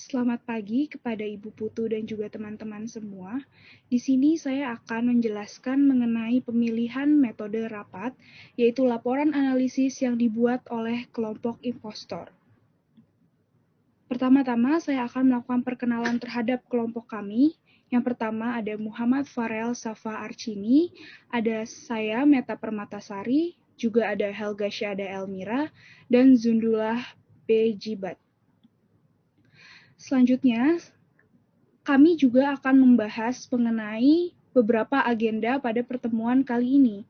Selamat pagi kepada Ibu Putu dan juga teman-teman semua. Di sini saya akan menjelaskan mengenai pemilihan metode rapat, yaitu laporan analisis yang dibuat oleh kelompok impostor. Pertama-tama saya akan melakukan perkenalan terhadap kelompok kami. Yang pertama ada Muhammad Farel Safa Archini, ada saya Meta Permatasari, juga ada Helga Syada Elmira, dan Zundullah B. Jibat. Selanjutnya, kami juga akan membahas mengenai beberapa agenda pada pertemuan kali ini,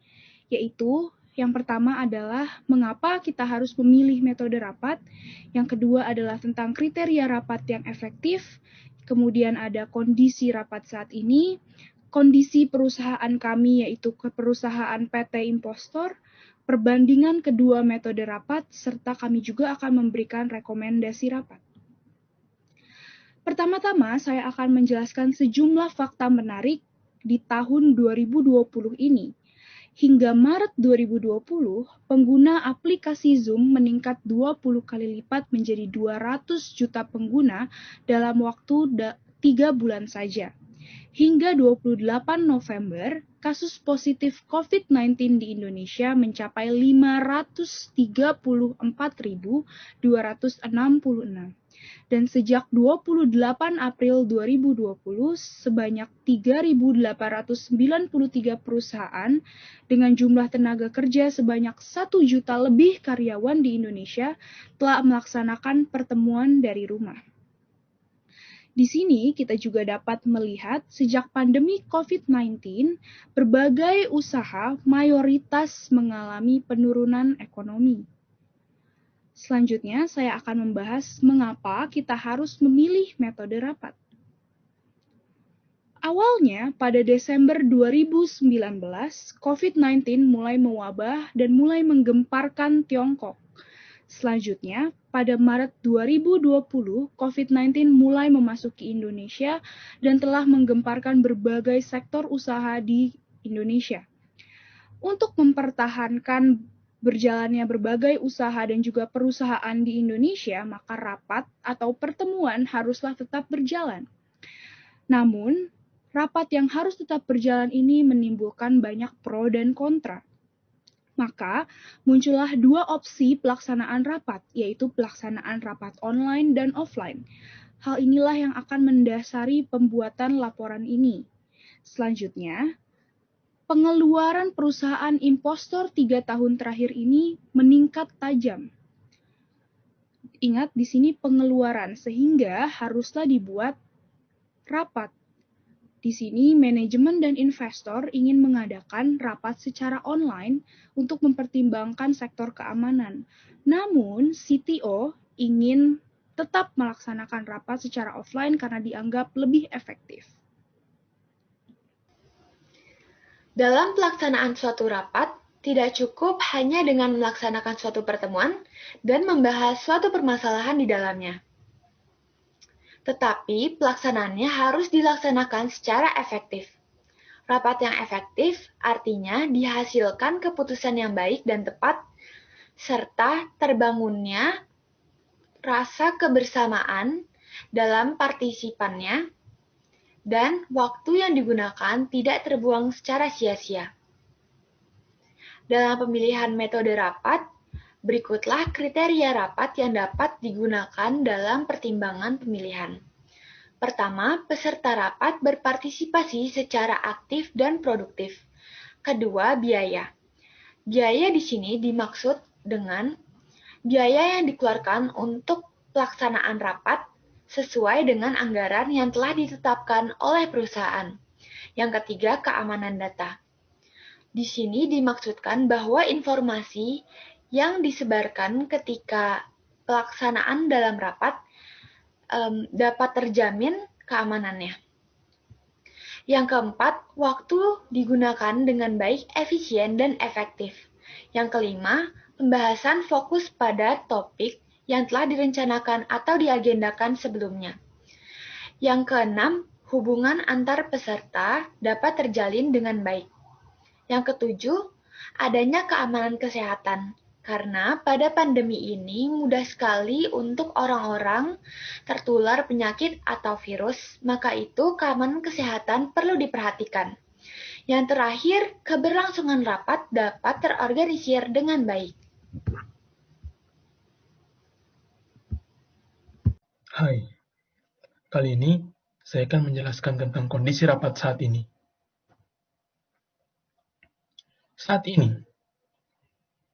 yaitu yang pertama adalah mengapa kita harus memilih metode rapat, yang kedua adalah tentang kriteria rapat yang efektif, kemudian ada kondisi rapat saat ini, kondisi perusahaan kami yaitu perusahaan PT Impostor, perbandingan kedua metode rapat, serta kami juga akan memberikan rekomendasi rapat. Pertama-tama, saya akan menjelaskan sejumlah fakta menarik di tahun 2020 ini. Hingga Maret 2020, pengguna aplikasi Zoom meningkat 20 kali lipat menjadi 200 juta pengguna dalam waktu 3 bulan saja. Hingga 28 November, kasus positif COVID-19 di Indonesia mencapai 534.266. Dan sejak 28 April 2020, sebanyak 3.893 perusahaan dengan jumlah tenaga kerja sebanyak 1 juta lebih karyawan di Indonesia telah melaksanakan pertemuan dari rumah. Di sini kita juga dapat melihat sejak pandemi COVID-19, berbagai usaha mayoritas mengalami penurunan ekonomi. Selanjutnya, saya akan membahas mengapa kita harus memilih metode rapat. Awalnya, pada Desember 2019, COVID-19 mulai mewabah dan mulai menggemparkan Tiongkok. Selanjutnya, pada Maret 2020, COVID-19 mulai memasuki Indonesia dan telah menggemparkan berbagai sektor usaha di Indonesia. Untuk mempertahankan berjalannya berbagai usaha dan juga perusahaan di Indonesia, maka rapat atau pertemuan haruslah tetap berjalan. Namun, rapat yang harus tetap berjalan ini menimbulkan banyak pro dan kontra. Maka, muncullah dua opsi pelaksanaan rapat, yaitu pelaksanaan rapat online dan offline. Hal inilah yang akan mendasari pembuatan laporan ini. Selanjutnya, pengeluaran perusahaan impostor 3 tahun terakhir ini meningkat tajam. Ingat di sini pengeluaran, sehingga haruslah dibuat rapat. Di sini manajemen dan investor ingin mengadakan rapat secara online untuk mempertimbangkan sektor keamanan. Namun, CTO ingin tetap melaksanakan rapat secara offline karena dianggap lebih efektif. Dalam pelaksanaan suatu rapat, tidak cukup hanya dengan melaksanakan suatu pertemuan dan membahas suatu permasalahan di dalamnya. Tetapi pelaksanaannya harus dilaksanakan secara efektif. Rapat yang efektif artinya dihasilkan keputusan yang baik dan tepat, serta terbangunnya rasa kebersamaan dalam partisipannya, dan waktu yang digunakan tidak terbuang secara sia-sia. Dalam pemilihan metode rapat, berikutlah kriteria rapat yang dapat digunakan dalam pertimbangan pemilihan. Pertama, peserta rapat berpartisipasi secara aktif dan produktif. Kedua, biaya. Biaya di sini dimaksud dengan biaya yang dikeluarkan untuk pelaksanaan rapat sesuai dengan anggaran yang telah ditetapkan oleh perusahaan. Yang ketiga, keamanan data. Di sini dimaksudkan bahwa informasi yang disebarkan ketika pelaksanaan dalam rapat dapat terjamin keamanannya. Yang keempat, waktu digunakan dengan baik, efisien, dan efektif. Yang kelima, pembahasan fokus pada topik yang telah direncanakan atau diagendakan sebelumnya. Yang keenam, hubungan antar peserta dapat terjalin dengan baik. Yang ketujuh, adanya keamanan kesehatan. Karena pada pandemi ini mudah sekali untuk orang-orang tertular penyakit atau virus, maka itu keamanan kesehatan perlu diperhatikan. Yang terakhir, keberlangsungan rapat dapat terorganisir dengan baik. Hai, kali ini saya akan menjelaskan tentang kondisi rapat saat ini. Saat ini,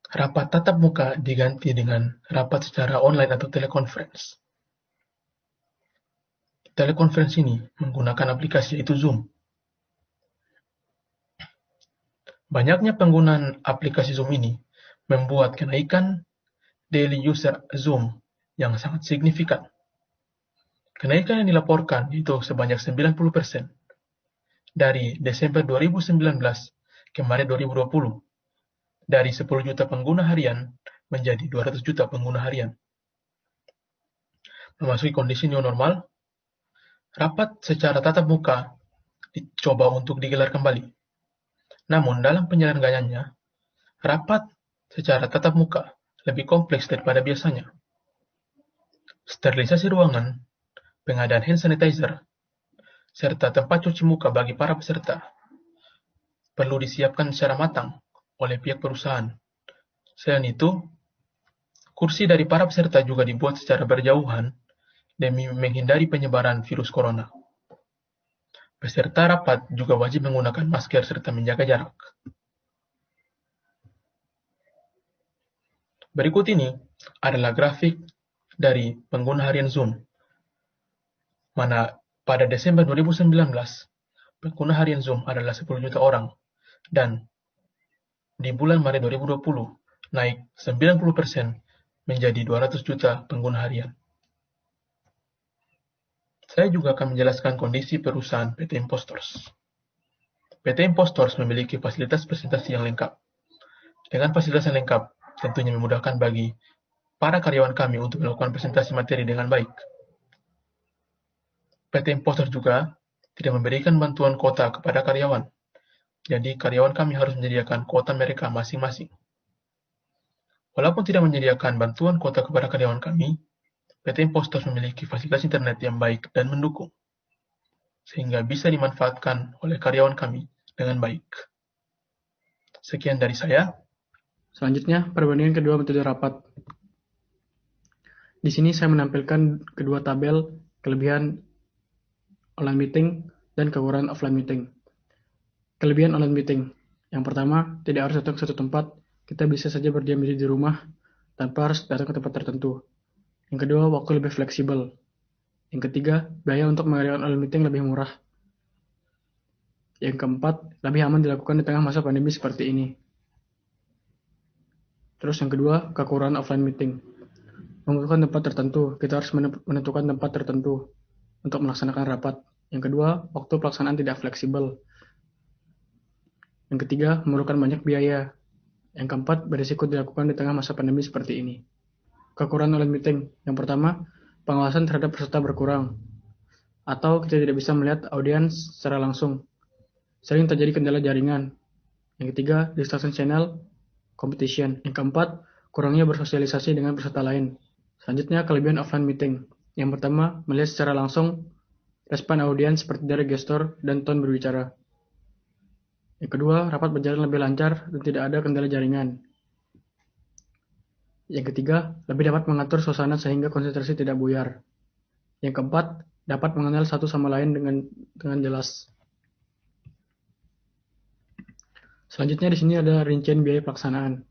rapat tatap muka diganti dengan rapat secara online atau telekonferensi. Telekonferensi ini menggunakan aplikasi yaitu Zoom. Banyaknya penggunaan aplikasi Zoom ini membuat kenaikan daily user Zoom yang sangat signifikan. Kenaikan yang dilaporkan itu sebanyak 90% dari Desember 2019 ke Maret 2020. Dari 10 juta pengguna harian menjadi 200 juta pengguna harian. Memasuki kondisi new normal, rapat secara tatap muka dicoba untuk digelar kembali. Namun dalam penyelenggaranya, rapat secara tatap muka lebih kompleks daripada biasanya. Sterilisasi ruangan, pengadaan hand sanitizer, serta tempat cuci muka bagi para peserta perlu disiapkan secara matang oleh pihak perusahaan. Selain itu, kursi dari para peserta juga dibuat secara berjauhan demi menghindari penyebaran virus corona. Peserta rapat juga wajib menggunakan masker serta menjaga jarak. Berikut ini adalah grafik dari pengguna harian Zoom, mana pada Desember 2019, pengguna harian Zoom adalah 10 juta orang, dan di bulan Maret 2020 naik 90% menjadi 200 juta pengguna harian. Saya juga akan menjelaskan kondisi perusahaan PT Impostors. PT Impostors memiliki fasilitas presentasi yang lengkap. Dengan fasilitas yang lengkap, tentunya memudahkan bagi para karyawan kami untuk melakukan presentasi materi dengan baik. PT Impostors juga tidak memberikan bantuan kuota kepada karyawan. Jadi, karyawan kami harus menyediakan kuota mereka masing-masing. Walaupun tidak menyediakan bantuan kuota kepada karyawan kami, PT Impostors memiliki fasilitas internet yang baik dan mendukung, sehingga bisa dimanfaatkan oleh karyawan kami dengan baik. Sekian dari saya. Selanjutnya, perbandingan kedua metode rapat. Di sini saya menampilkan kedua tabel kelebihan online meeting dan kekurangan offline meeting. Kelebihan online meeting. Yang pertama, tidak harus datang ke satu tempat, kita bisa saja berdiam diri di rumah tanpa harus datang ke tempat tertentu. Yang kedua, waktu lebih fleksibel. Yang ketiga, biaya untuk mengadakan online meeting lebih murah. Yang keempat, lebih aman dilakukan di tengah masa pandemi seperti ini. Terus yang kedua, kekurangan offline meeting. Membutuhkan tempat tertentu, kita harus menentukan tempat tertentu untuk melaksanakan rapat. Yang kedua, waktu pelaksanaan tidak fleksibel. Yang ketiga, memerlukan banyak biaya. Yang keempat, berisiko dilakukan di tengah masa pandemi seperti ini. Kekurangan online meeting. Yang pertama, pengawasan terhadap peserta berkurang. Atau kita tidak bisa melihat audiens secara langsung. Sering terjadi kendala jaringan. Yang ketiga, distortion channel, competition. Yang keempat, kurangnya bersosialisasi dengan peserta lain. Selanjutnya, kelebihan offline meeting. Yang pertama, melihat secara langsung respon audiens seperti dari gestur dan tone berbicara. Yang kedua, rapat berjalan lebih lancar dan tidak ada kendala jaringan. Yang ketiga, lebih dapat mengatur suasana sehingga konsentrasi tidak buyar. Yang keempat, dapat mengenal satu sama lain dengan jelas. Selanjutnya di sini ada rincian biaya pelaksanaan.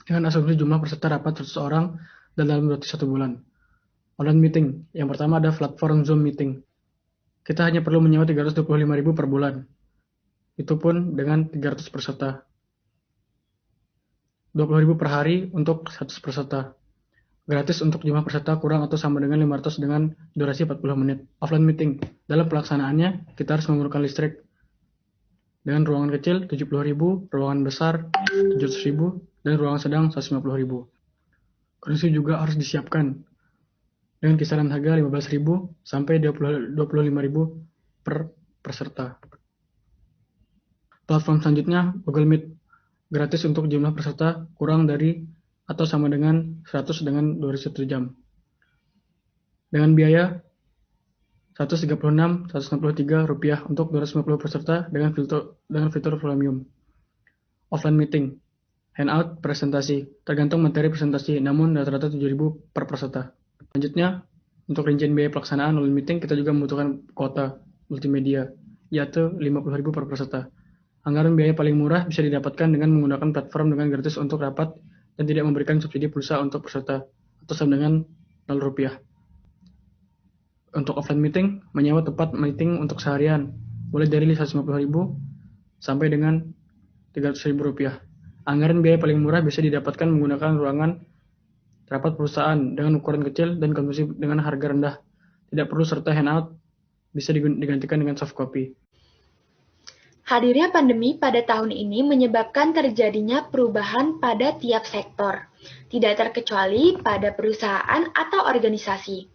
Dengan asumsi jumlah peserta rapat 100 orang dan dalam durasi 1 bulan. Online meeting. Yang pertama ada platform Zoom meeting. Kita hanya perlu menyewa 325.000 per bulan. Itu pun dengan 300 peserta. 20.000 per hari untuk 100 peserta. Gratis untuk jumlah peserta kurang atau sama dengan 500 dengan durasi 40 menit. Offline meeting. Dalam pelaksanaannya, kita harus menggunakan listrik. Dengan ruangan kecil 70.000, ruangan besar 700.000, dan ruangan sedang 150.000. Kondisi juga harus disiapkan dengan kisaran harga 15.000 sampai 25.000 per peserta. Platform selanjutnya Google Meet. gratis untuk jumlah peserta kurang dari atau sama dengan 100 dengan durasi 1 jam. Dengan biaya Rp136.163 untuk 250 peserta dengan fitur premium. Offline meeting, handout, presentasi, tergantung materi presentasi, namun rata-rata 7.000 per peserta. Selanjutnya, untuk rincian biaya pelaksanaan online meeting, kita juga membutuhkan kuota multimedia, yaitu 50.000 per peserta. Anggaran biaya paling murah bisa didapatkan dengan menggunakan platform dengan gratis untuk rapat dan tidak memberikan subsidi pulsa untuk peserta, atau sama dengan Rp0. Untuk offline meeting, menyewa tempat meeting untuk seharian, mulai dari Rp150.000 sampai dengan Rp300.000. Anggaran biaya paling murah bisa didapatkan menggunakan ruangan rapat perusahaan dengan ukuran kecil dan kondusif dengan harga rendah. Tidak perlu serta handout, bisa digantikan dengan soft copy. Hadirnya pandemi pada tahun ini menyebabkan terjadinya perubahan pada tiap sektor, tidak terkecuali pada perusahaan atau organisasi.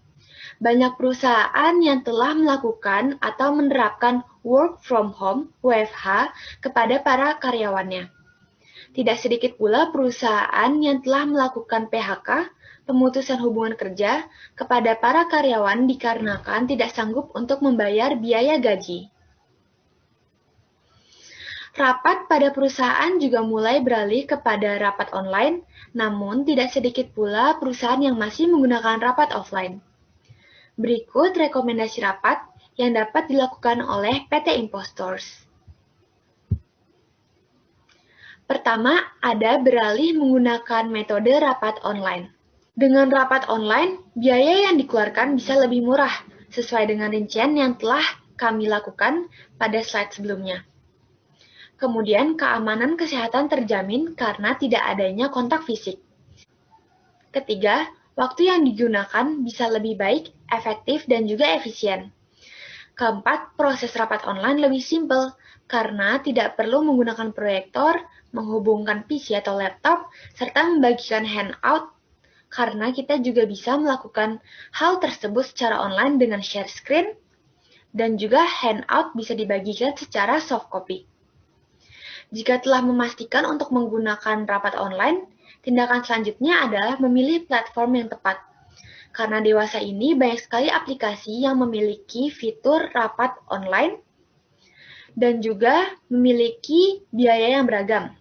Banyak perusahaan yang telah melakukan atau menerapkan work from home (WFH) kepada para karyawannya. Tidak sedikit pula perusahaan yang telah melakukan PHK, pemutusan hubungan kerja, kepada para karyawan dikarenakan tidak sanggup untuk membayar biaya gaji. Rapat pada perusahaan juga mulai beralih kepada rapat online, namun tidak sedikit pula perusahaan yang masih menggunakan rapat offline. Berikut rekomendasi rapat yang dapat dilakukan oleh PT Impostors. Pertama, ada beralih menggunakan metode rapat online. Dengan rapat online, biaya yang dikeluarkan bisa lebih murah, sesuai dengan rincian yang telah kami lakukan pada slide sebelumnya. Kemudian, keamanan kesehatan terjamin karena tidak adanya kontak fisik. Ketiga, waktu yang digunakan bisa lebih baik, efektif, dan juga efisien. Keempat, proses rapat online lebih simpel karena tidak perlu menggunakan proyektor, menghubungkan PC atau laptop, serta membagikan handout karena kita juga bisa melakukan hal tersebut secara online dengan share screen, dan juga handout bisa dibagikan secara soft copy. Jika telah memastikan untuk menggunakan rapat online, tindakan selanjutnya adalah memilih platform yang tepat. Karena dewasa ini banyak sekali aplikasi yang memiliki fitur rapat online dan juga memiliki biaya yang beragam,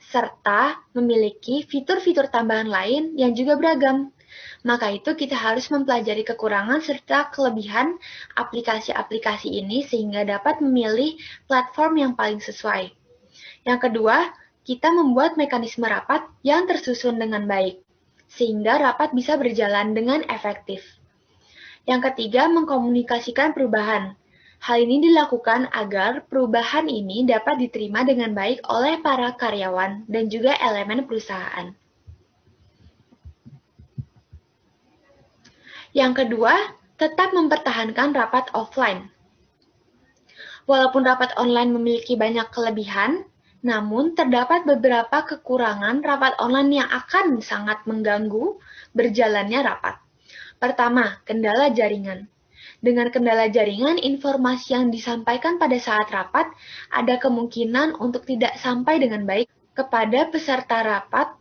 serta memiliki fitur-fitur tambahan lain yang juga beragam. Maka itu kita harus mempelajari kekurangan serta kelebihan aplikasi-aplikasi ini sehingga dapat memilih platform yang paling sesuai. Yang kedua, kita membuat mekanisme rapat yang tersusun dengan baik, sehingga rapat bisa berjalan dengan efektif. Yang ketiga, mengkomunikasikan perubahan. Hal ini dilakukan agar perubahan ini dapat diterima dengan baik oleh para karyawan dan juga elemen perusahaan. Yang kedua, tetap mempertahankan rapat offline. Walaupun rapat online memiliki banyak kelebihan, namun, terdapat beberapa kekurangan rapat online yang akan sangat mengganggu berjalannya rapat. Pertama, kendala jaringan. Dengan kendala jaringan, informasi yang disampaikan pada saat rapat ada kemungkinan untuk tidak sampai dengan baik kepada peserta rapat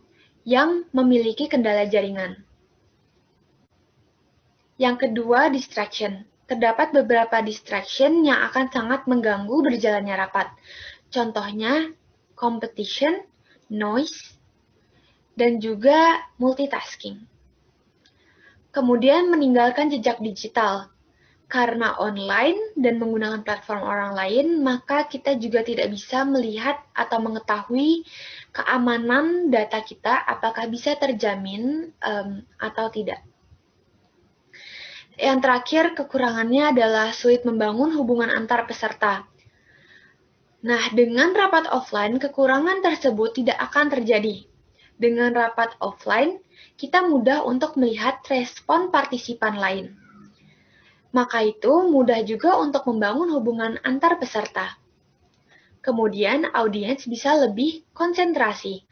yang memiliki kendala jaringan. Yang kedua, distraction. Terdapat beberapa distraction yang akan sangat mengganggu berjalannya rapat. Contohnya, competition, noise, dan juga multitasking. Kemudian meninggalkan jejak digital. Karena online dan menggunakan platform orang lain, maka kita juga tidak bisa melihat atau mengetahui keamanan data kita apakah bisa terjamin atau tidak. Yang terakhir, kekurangannya adalah sulit membangun hubungan antar peserta. Nah, dengan rapat offline, kekurangan tersebut tidak akan terjadi. Dengan rapat offline, kita mudah untuk melihat respon partisipan lain. Maka itu, mudah juga untuk membangun hubungan antar peserta. Kemudian, audiens bisa lebih konsentrasi,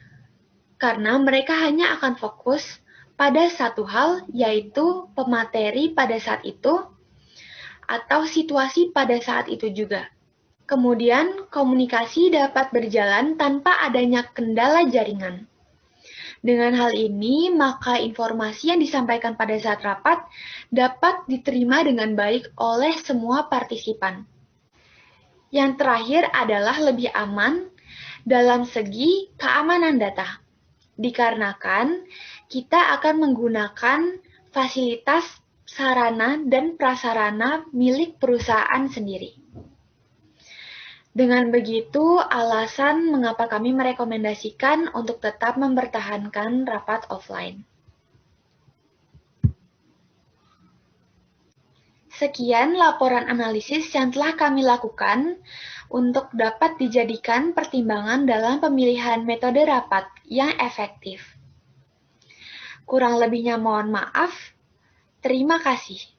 karena mereka hanya akan fokus pada satu hal, yaitu pemateri pada saat itu, atau situasi pada saat itu juga. Kemudian, komunikasi dapat berjalan tanpa adanya kendala jaringan. Dengan hal ini, maka informasi yang disampaikan pada saat rapat dapat diterima dengan baik oleh semua partisipan. Yang terakhir adalah lebih aman dalam segi keamanan data, dikarenakan kita akan menggunakan fasilitas, sarana, dan prasarana milik perusahaan sendiri. Dengan begitu, alasan mengapa kami merekomendasikan untuk tetap mempertahankan rapat offline. Sekian laporan analisis yang telah kami lakukan untuk dapat dijadikan pertimbangan dalam pemilihan metode rapat yang efektif. Kurang lebihnya mohon maaf. Terima kasih.